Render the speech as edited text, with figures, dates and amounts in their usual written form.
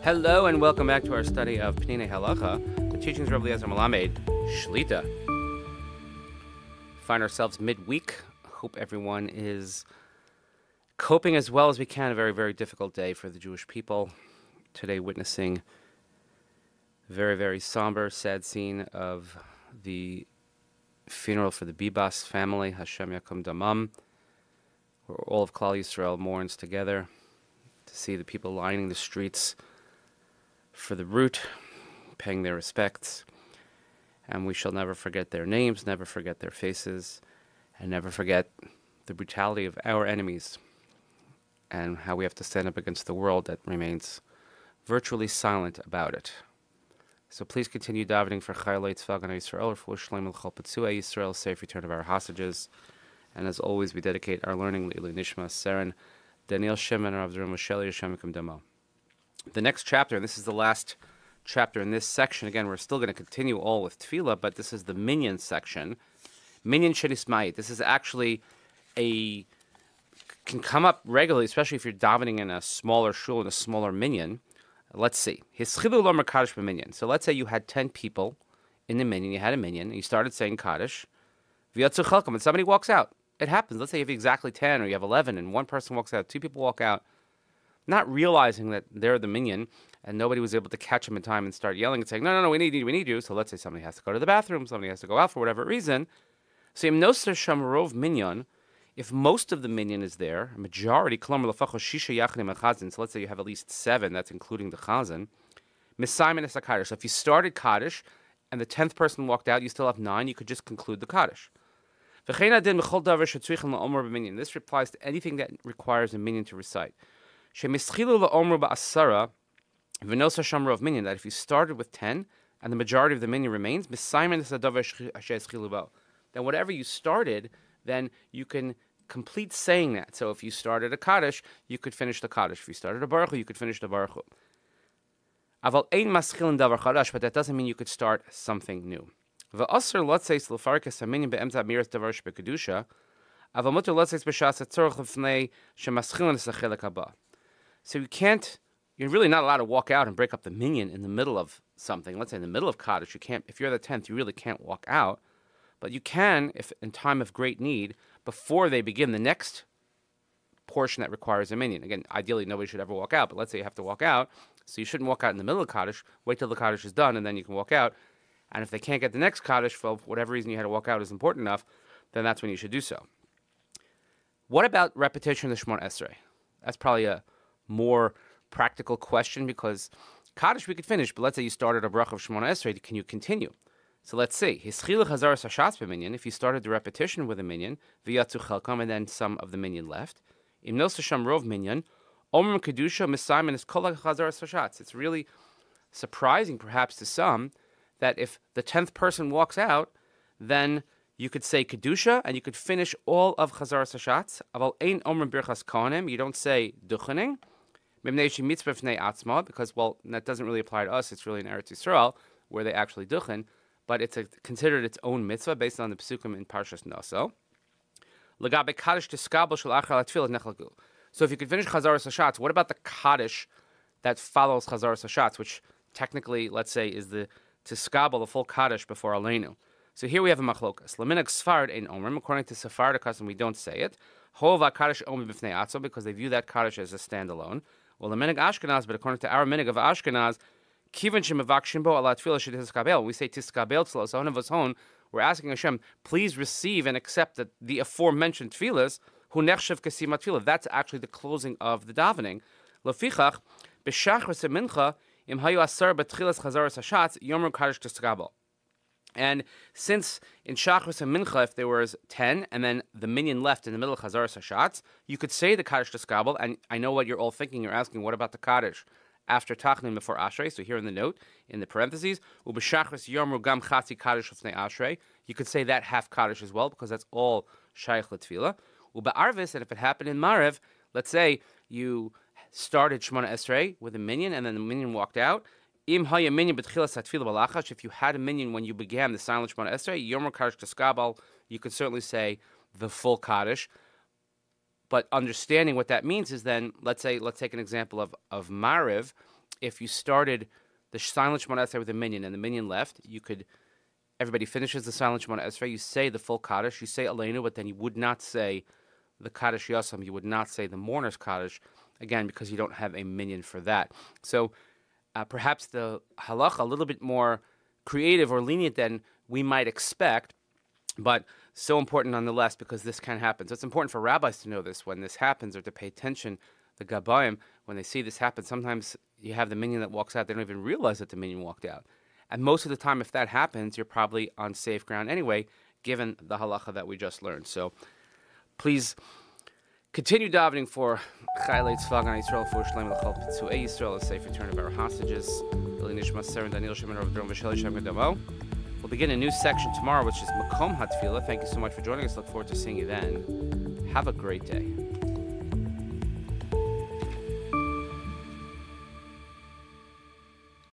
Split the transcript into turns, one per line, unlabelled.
Hello and welcome back to our study of Pnei Halacha, the teachings of Rabbi Eliezer Melamed, Shlita. Find ourselves midweek. Hope everyone is coping as well as we can. A very, very difficult day for the Jewish people. Today witnessing a very, very somber, sad scene of the funeral for the Bibas family, Hashem Yakum Damam, where all of Klal Yisrael mourns together to see the people lining the streets for the root, paying their respects. And we shall never forget their names, never forget their faces, and never forget the brutality of our enemies and how we have to stand up against the world that remains virtually silent about it. So please continue davening for Chayalei Tzva Gana Yisrael, for Shleim L'chol Petzua Yisrael, safe return of our hostages. And as always, we dedicate our learning Le'ilui Nishma Seren Daniel Shimon Rav Zera Moshe Yashem Yikum Damo. The next chapter, and this is the last chapter in this section. Again, we're still going to continue all with Tefillah, but this is the Minyan section. Minyan Shenismayit. This is actually can come up regularly, especially if you're davening in a smaller shul, in a smaller minyan. Let's see. Hischilu Lomer Kaddish b'minyan. So let's say you had 10 people in the minyan, you had a minyan, and you started saying Kaddish, v'yatzu chelkam, and somebody walks out. It happens. Let's say you have exactly 10 or you have 11, and one person walks out, 2 people walk out, not realizing that they're the minyan, and nobody was able to catch them in time and start yelling and saying, no, we need you. So let's say somebody has to go to the bathroom, somebody has to go out for whatever reason. So Im Noser Sham Rov Minyan, if most of the minyan is there, a majority, Klomer Lefacho Shisha Yachnim Chazan, so let's say you have at least 7, that's including the Chazan, Misayman Es HaKaddish. So if you started Kaddish and the 10th person walked out, you still have 9, you could just conclude the Kaddish. This applies to anything that requires a minyan to recite. That if you started with 10 and the majority of the minyan remains, then whatever you started, then you can complete saying that. So if you started a Kaddish, you could finish the Kaddish. If you started a Baruch Hu, you could finish the Baruch Hu. But that doesn't mean you could start something new. So you're really not allowed to walk out and break up the minyan in the middle of something. Let's say in the middle of Kaddish, you can't. If you're the 10th, you really can't walk out. But you can, if in time of great need, before they begin the next portion that requires a minyan. Again, ideally, nobody should ever walk out, but let's say you have to walk out, so you shouldn't walk out in the middle of Kaddish. Wait till the Kaddish is done, and then you can walk out. And if they can't get the next Kaddish, for whatever reason you had to walk out is important enough, then that's when you should do so. What about repetition of the Shemona Esrei? That's probably a more practical question, because Kaddish we could finish, but let's say you started a bracha of Shemona Esrei, can you continue? So let's see. If you started the repetition with a minyan, v'yatzu chelkam, and then some of the minyan left, im noser sham rov minyan, omer kedusha misayman is kol hachazaras hashatz. It's really surprising, perhaps to some, that if the 10th person walks out, then you could say kedusha and you could finish all of chazaras hashatz. Aval ein omer birchas kohanim. You don't say duchening, because, well, that doesn't really apply to us. It's really in Eretz Yisrael where they actually duchen. But it's considered its own mitzvah based on the Pesukim in Parshas Naso. So if you could finish Chazaras Hashatz, what about the Kaddish that follows Chazaras Hashatz, which technically, let's say, is the Tiskabel, the full Kaddish before Aleinu? So here we have a machlokas. Laminak Sfard ein omrim. According to Sephardic custom, we don't say it. Hova Kaddish omi b'fnei atzo, because they view that Kaddish as a standalone. Well, the minig Ashkenaz, but according to our minig of Ashkenaz, Kivan shemavakshin bo ala tefillah shetiskabel. We say tiskabel tzlo sohon v'zhon. We're asking Hashem, please receive and accept the aforementioned tefillahs. Hu nechshav kasimat tefillah. That's actually the closing of the davening. Lofichach b'shachris mincha im hayu asar b'tchilas chazaras hashatz yomer kaddish tiskabel. And since in Shachris and Mincha, if there was 10 and then the minyan left in the middle of Chazaras Hashatz, you could say the Kaddish Tiskabel. And I know what you're all thinking. You're asking, what about the Kaddish after Tachnun before Ashrei? So here in the note, in the parentheses, Ubeshachris Yomru Gam Chatzi Kaddish Lefnei Ashrei. You could say that half Kaddish as well, because that's all Shaykh L'Tfilah. Ube'arvis, and if it happened in Marev, let's say you started Shemona Esrei with a minyan and then the minyan walked out. Im haya minyan b'tchilas hatfilah b'lachash. If you had a minyan when you began the silent Shemona Esrei, Yomer Kaddish Tiskabel, you could certainly say the full Kaddish. But understanding what that means is then, let's take an example of Mariv. if you started the silent Shemona Esrei with a minyan and the minyan left, everybody finishes the silent Shemona Esrei, you say the full Kaddish, you say Aleinu, but then you would not say the Kaddish Yosam, you would not say the mourner's Kaddish, again, because you don't have a minyan for that. So perhaps the halacha a little bit more creative or lenient than we might expect, but so important nonetheless because this can happen. So it's important for rabbis to know this when this happens, or to pay attention. The Gabayim, when they see this happen, sometimes you have the minyan that walks out, they don't even realize that the minyan walked out. And most of the time, if that happens, you're probably on safe ground anyway, given the halacha that we just learned. So please continue davening for Chaylei Tzvah Gan Yisrael, for Shalem L'chol Pitzuei Yisrael, a safe return of our hostages. We'll begin a new section tomorrow, which is Makom HaTfilah. Thank you so much for joining us. Look forward to seeing you then. Have a great day.